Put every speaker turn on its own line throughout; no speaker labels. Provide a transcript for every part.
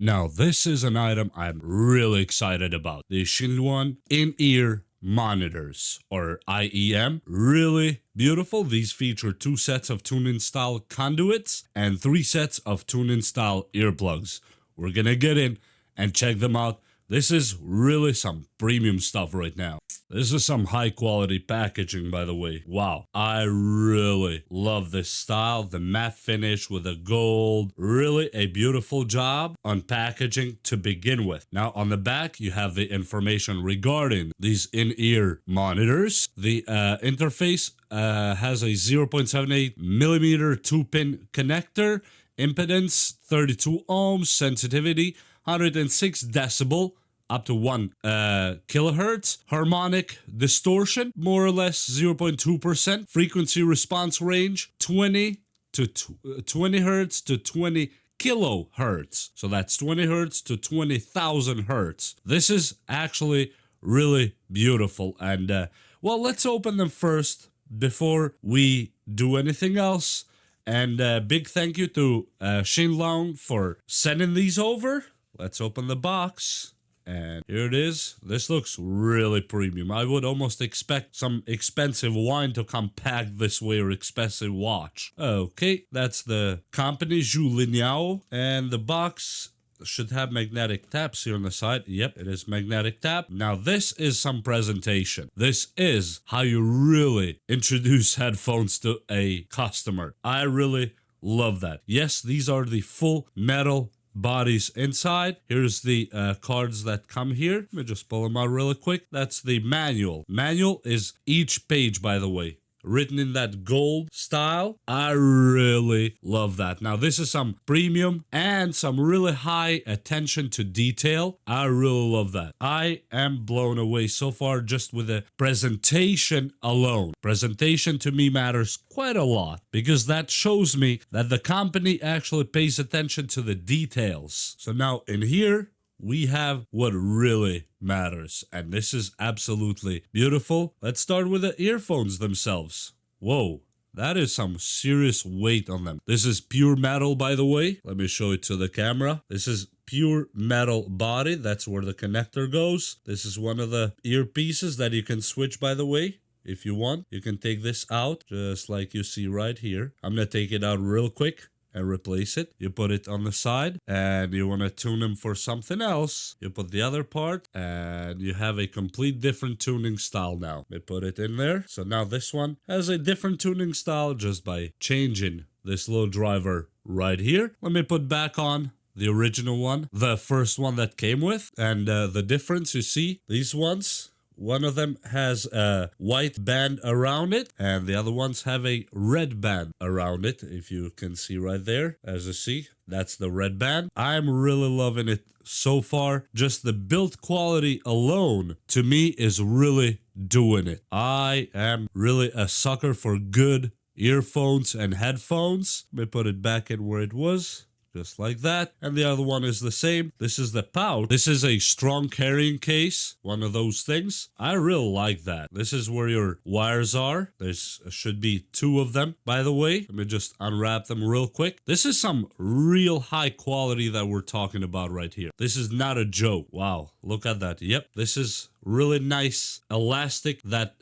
Now, this is an item I'm really excited about. The QingLuan in-ear monitors, or IEM. Really beautiful. These feature 2 sets of tune-in style conduits and 3 sets of tune-in style earplugs. We're gonna get in and check them out. This is really some premium stuff right now. This is some high quality packaging, by the way. Wow, I really love this style. The matte finish with the gold. Really a beautiful job on packaging to begin with. Now on the back, you have the information regarding these in-ear monitors. The interface has a 0.78 millimeter 2-pin connector, impedance 32 ohms, sensitivity 106 decibel, up to 1 kilohertz, harmonic distortion, more or less 0.2%, frequency response range 20 hertz to 20 kilohertz. So that's 20 hertz to 20,000 hertz. This is actually really beautiful. And well, let's open them first before we do anything else. And big thank you to QingLuan for sending these over. Let's open the box. And here it is. This looks really premium. I would almost expect some expensive wine to come packed this way, or expensive watch. Okay, that's the company, Zhulinniao. And the box should have magnetic taps here on the side. Yep, it is magnetic tap. Now this is some presentation. This is how you really introduce headphones to a customer. I really love that. Yes, these are the full metal bodies inside. Here's the cards that come here. Let me just pull them out really quick. That's the manual. Manual is each page, by the way, written in that gold style. I really love that. Now this is some premium and some really high attention to detail. I really love that. I am blown away so far just with the presentation alone. Presentation to me matters quite a lot, because that shows me that the company actually pays attention to the details. So now in here, we have what really matters, and this is absolutely beautiful. Let's start with the earphones themselves. Whoa, that is some serious weight on them. This is pure metal, by the way. Let me show it to the camera. This is pure metal body. That's where the connector goes. This is one of the earpieces that you can switch, by the way. If you want, you can take this out, just like you see right here. I'm gonna take it out real quick and replace it. You put it on the side, and you want to tune them for something else. You put the other part, and you have a complete different tuning style now. We put it in there. So now this one has a different tuning style just by changing this little driver right here. Let me put back on the original one, the first one that came with. And the difference, you see, these ones, one of them has a white band around it, and the other ones have a red band around it. If you can see right there, as you see, that's the red band. I'm really loving it so far. Just the build quality alone, to me, is really doing it. I am really a sucker for good earphones and headphones. Let me put it back in where it was. Just like that. And the other one is the same. This is the pouch. This is a strong carrying case. One of those things. I really like that. This is where your wires are. There should be 2 of them, by the way. Let me just unwrap them real quick. This is some real high quality that we're talking about right here. This is not a joke. Wow. Look at that. Yep. This is really nice elastic that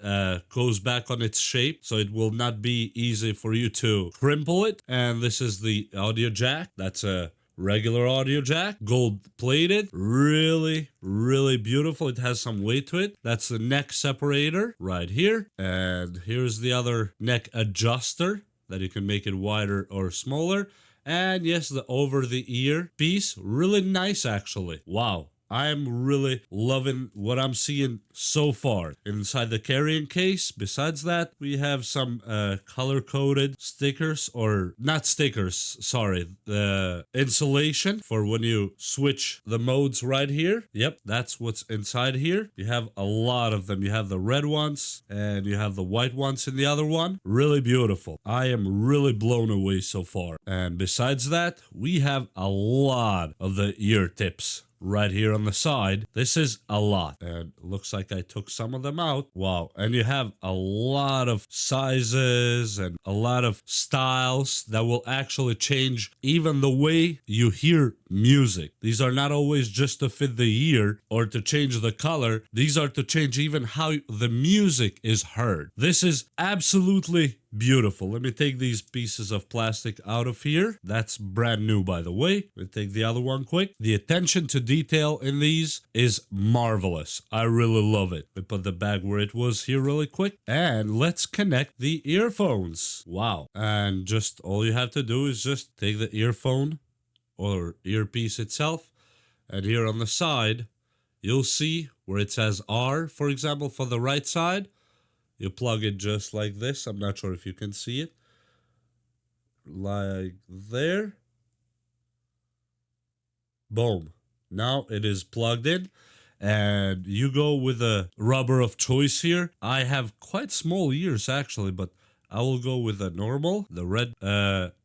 goes back on its shape, so it will not be easy for you to crimple it. And this is the audio jack. That's a regular audio jack, gold plated, really beautiful. It has some weight to it. That's the neck separator right here, and here's the other neck adjuster that you can make it wider or smaller. And yes, the over the ear piece, really nice actually. Wow, I'm really loving what I'm seeing so far inside the carrying case. Besides that, we have some color-coded stickers, or not stickers, sorry, the insulation for when you switch the modes right here. Yep, that's what's inside here. You have a lot of them. You have the red ones and you have the white ones in the other one. Really beautiful. I am really blown away so far. And besides that, we have a lot of the ear tips. right here on the side. This is a lot, and looks like I took some of them out. Wow. And you have a lot of sizes and a lot of styles that will actually change even the way you hear music. These are not always just to fit the ear or to change the color. These are to change even how the music is heard. This is absolutely beautiful. Let me take these pieces of plastic out of here. That's brand new, by the way. Let me take the other one quick. The attention to detail in these is marvelous. I really love it. Let me put the bag where it was here really quick. And let's connect the earphones. Wow. And just all you have to do is just take the earphone or earpiece itself. And here on the side, you'll see where it says R, for example, for the right side. You plug it just like this. I'm not sure if you can see it. Like there. Boom. Now it is plugged in. And you go with a rubber of choice here. I have quite small ears actually, but I will go with a normal, the red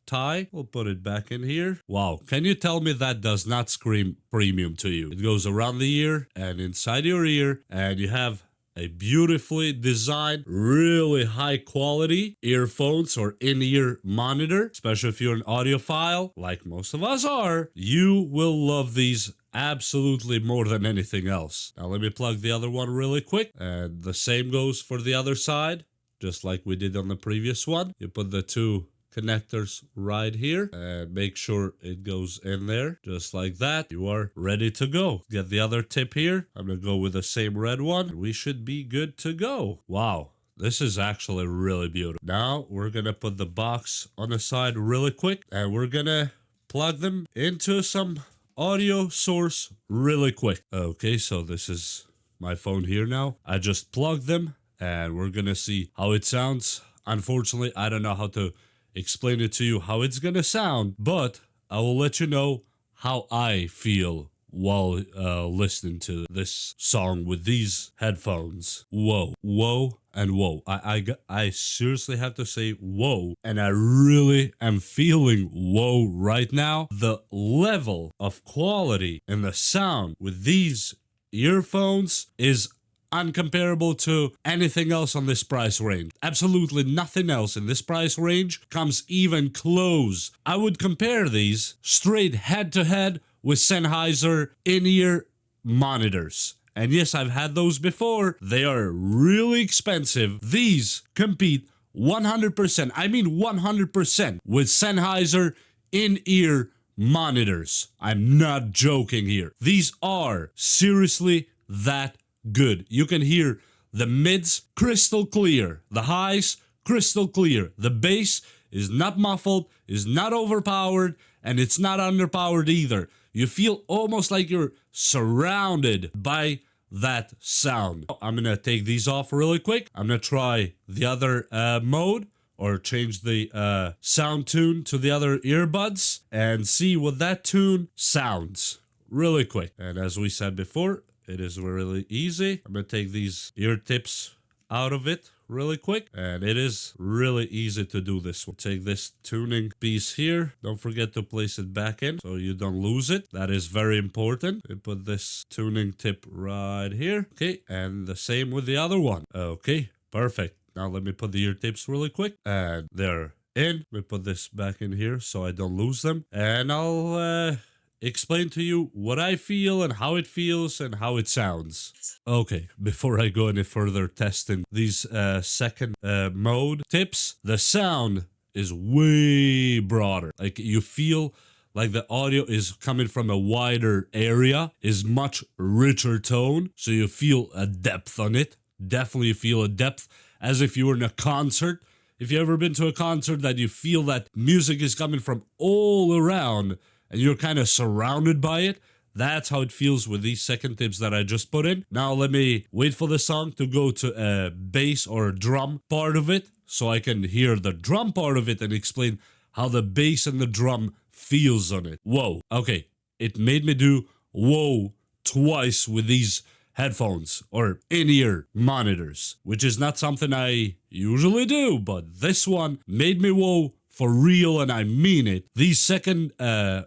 tie. We'll put it back in here. Wow. Can you tell me that does not scream premium to you? It goes around the ear and inside your ear, and you have a beautifully designed, really high quality earphones or in-ear monitor. Especially if you're an audiophile, like most of us are, you will love these absolutely more than anything else. Now let me plug the other one really quick. And the same goes for the other side, just like we did on the previous one. You put the two connectors right here and make sure it goes in there just like that. You are ready to go. Get the other tip here. I'm gonna go with the same red one. We should be good to go. Wow, this is actually really beautiful. Now we're gonna put the box on the side really quick and we're gonna plug them into some audio source really quick. Okay, so this is my phone here now. I just plugged them and we're gonna see how it sounds. Unfortunately, I don't know how to explain it to you how it's gonna sound, but I will let you know how I feel while listening to this song with these headphones. Whoa, whoa, and whoa. I seriously have to say whoa, and I really am feeling whoa right now. The level of quality and the sound with these earphones is uncomparable to anything else on this price range. Absolutely nothing else in this price range comes even close. I would compare these straight head to head with Sennheiser in-ear monitors. And yes, I've had those before. They are really expensive. These compete 100%, I mean 100% with Sennheiser in-ear monitors. I'm not joking here. These are seriously that good. You can hear the mids crystal clear, the highs crystal clear. The bass is not muffled, is not overpowered, and it's not underpowered either. You feel almost like you're surrounded by that sound. I'm gonna take these off really quick. I'm gonna try the other mode or change the sound tune to the other earbuds and see what that tune sounds really quick. And as we said before, it is really easy. I'm gonna take these ear tips out of it really quick, and it is really easy to do this. We'll take this tuning piece here. Don't forget to place it back in so you don't lose it. That is very important. We put this tuning tip right here. Okay, and the same with the other one. Okay, perfect. Now let me put the ear tips really quick, and they're in. We put this back in here so I don't lose them, and I'll explain to you what I feel and how it feels and how it sounds. Okay, before I go any further testing these second mode tips, the sound is way broader. Like you feel like the audio is coming from a wider area, is much richer tone, so you feel a depth on it. Definitely feel a depth as if you were in a concert. If you've ever been to a concert that you feel that music is coming from all around and you're kind of surrounded by it, that's how it feels with these second tips that I just put in. Now let me wait for the song to go to a bass or a drum part of it so I can hear the drum part of it and explain how the bass and the drum feels on it. Whoa. Okay, it made me do whoa twice with these headphones or in-ear monitors, which is not something I usually do, but this one made me whoa for real, and I mean it. These second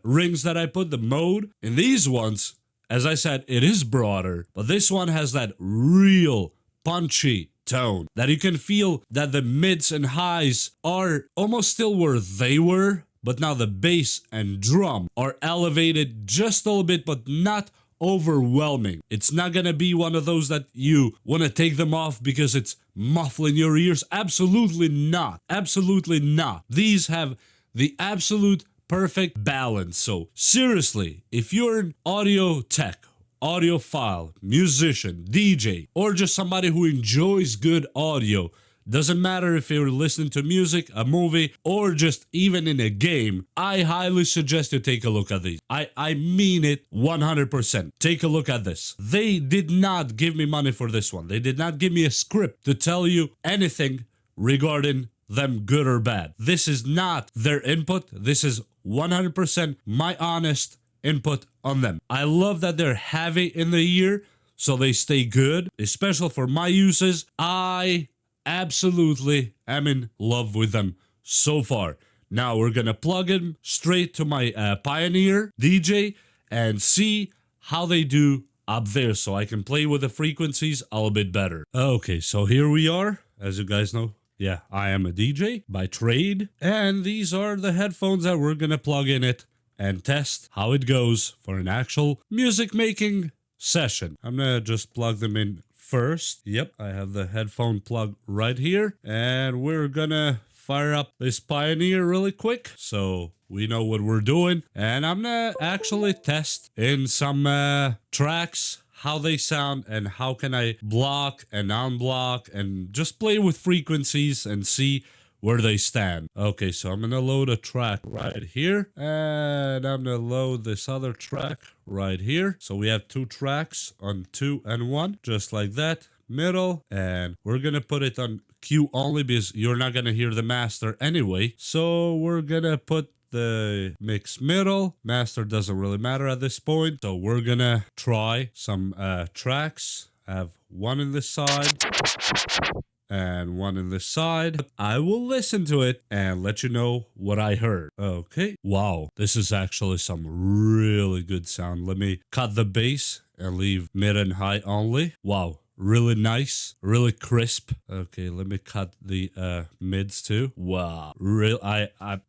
rings that I put, the mode, in these ones, As I said, it is broader, but this one has that real punchy tone that you can feel that the mids and highs are almost still where they were, but now the bass and drum are elevated just a little bit, but not overwhelming. It's not gonna be one of those that you want to take them off because it's muffling your ears. Absolutely not. Absolutely not. These have the absolute perfect balance. So seriously, if you're an audio tech, audiophile, musician, DJ, or just somebody who enjoys good audio, doesn't matter if you're listening to music, a movie, or just even in a game, I highly suggest you take a look at these. I mean it 100%. Take a look at this. They did not give me money for this one. They did not give me a script to tell you anything regarding them good or bad. This is not their input. This is 100% my honest input on them. I love that they're heavy in the ear, so they stay good, especially for my uses. I absolutely am in love with them so far. Now we're gonna plug in straight to my Pioneer DJ and see how they do up there so I can play with the frequencies a little bit better. Okay, so here we are. As you guys know, yeah, I am a DJ by trade, and these are the headphones that we're gonna plug in it and test how it goes for an actual music making session. I'm gonna just plug them in first. Yep, I have the headphone plug right here, and we're gonna fire up this Pioneer really quick so we know what we're doing. And I'm gonna actually test in some tracks how they sound and how can I block and unblock and just play with frequencies and see where they stand. Okay, so I'm gonna load a track right here, and I'm gonna load this other track right here. So we have two tracks on 2 and 1, just like that, middle, and we're gonna put it on Q only because you're not gonna hear the master anyway. So we're gonna put the mix middle. Master doesn't really matter at this point. So we're gonna try some tracks. I have one in this side and one in this side. I will listen to it and let you know what I heard. Okay. Wow. This is actually some really good sound. Let me cut the bass and leave mid and high only. Wow. Really nice, really crisp. Okay, let me cut the mids too. Wow,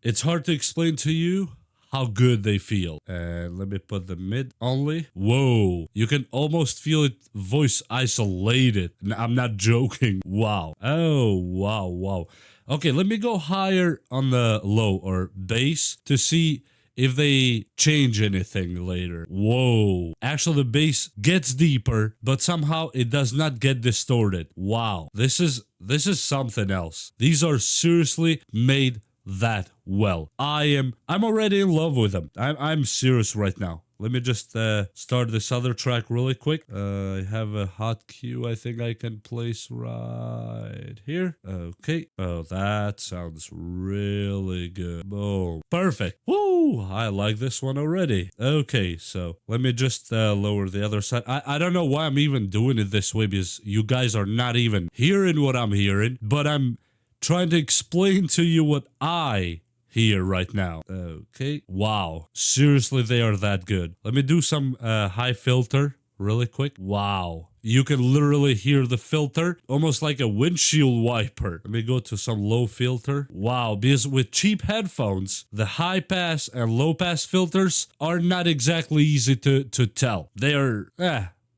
it's hard to explain to you how good they feel. And let me put the mid only. Whoa, you can almost feel it voice isolated. I'm not joking. Wow. Oh, wow, wow. Okay, let me go higher on the low or bass to see if they change anything later. Whoa. Actually, the bass gets deeper, but somehow it does not get distorted. Wow. This is something else. These are seriously made that well. I'm already in love with them. I'm serious right now. Let me just start this other track really quick. I have a hot cue I think I can place right here. Okay. Oh, that sounds really good. Boom. Perfect. Woo! I like this one already. Okay, so let me just lower the other side. I don't know why I'm even doing it this way because you guys are not even hearing what I'm hearing, but I'm trying to explain to you what I here right now. Okay. Wow. Seriously, they are that good. Let me do some high filter really quick. Wow. You can literally hear the filter almost like a windshield wiper. Let me go to some low filter. Wow. Because with cheap headphones, the high pass and low pass filters are not exactly easy to tell. They are,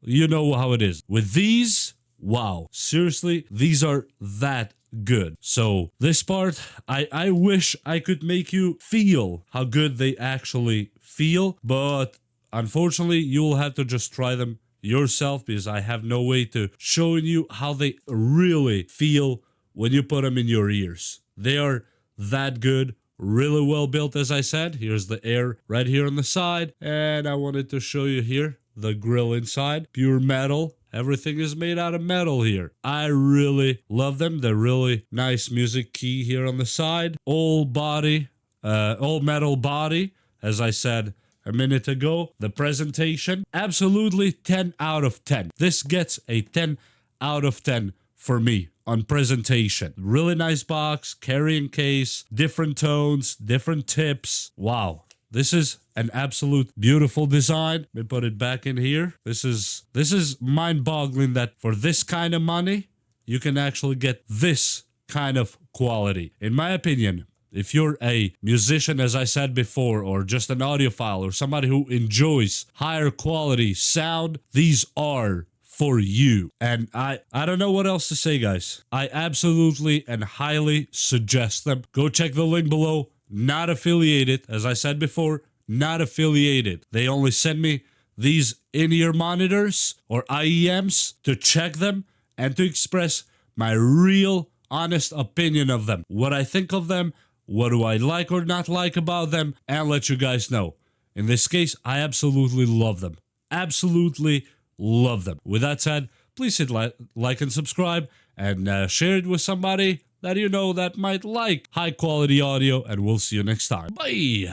you know how it is. With these, wow. Seriously, these are that good. So this part, I wish I could make you feel how good they actually feel, but unfortunately you'll have to just try them yourself because I have no way to show you how they really feel when you put them in your ears. They are that good, really well built. As I said, here's the air right here on the side, and I wanted to show you here the grill inside, pure metal. Everything is made out of metal here. I really love them. They're really nice music key here on the side. All metal body. As I said a minute ago, the presentation, absolutely 10 out of 10. This gets a 10 out of 10 for me on presentation. Really nice box, carrying case, different tones, different tips. Wow. This is an absolute beautiful design. Let me put it back in here. This is mind-boggling that for this kind of money, you can actually get this kind of quality. In my opinion, if you're a musician, as I said before, or just an audiophile, or somebody who enjoys higher quality sound, these are for you. And I don't know what else to say, guys. I absolutely and highly suggest them. Go check the link below. Not affiliated, as I said before, not affiliated. They only send me these in-ear monitors or IEMs to check them and to express my real honest opinion of them. What I think of them, what do I like or not like about them, and let you guys know. In this case, I absolutely love them. Absolutely love them. With that said, please hit like and subscribe, and share it with somebody that you know that might like high quality audio, and we'll see you next time. Bye!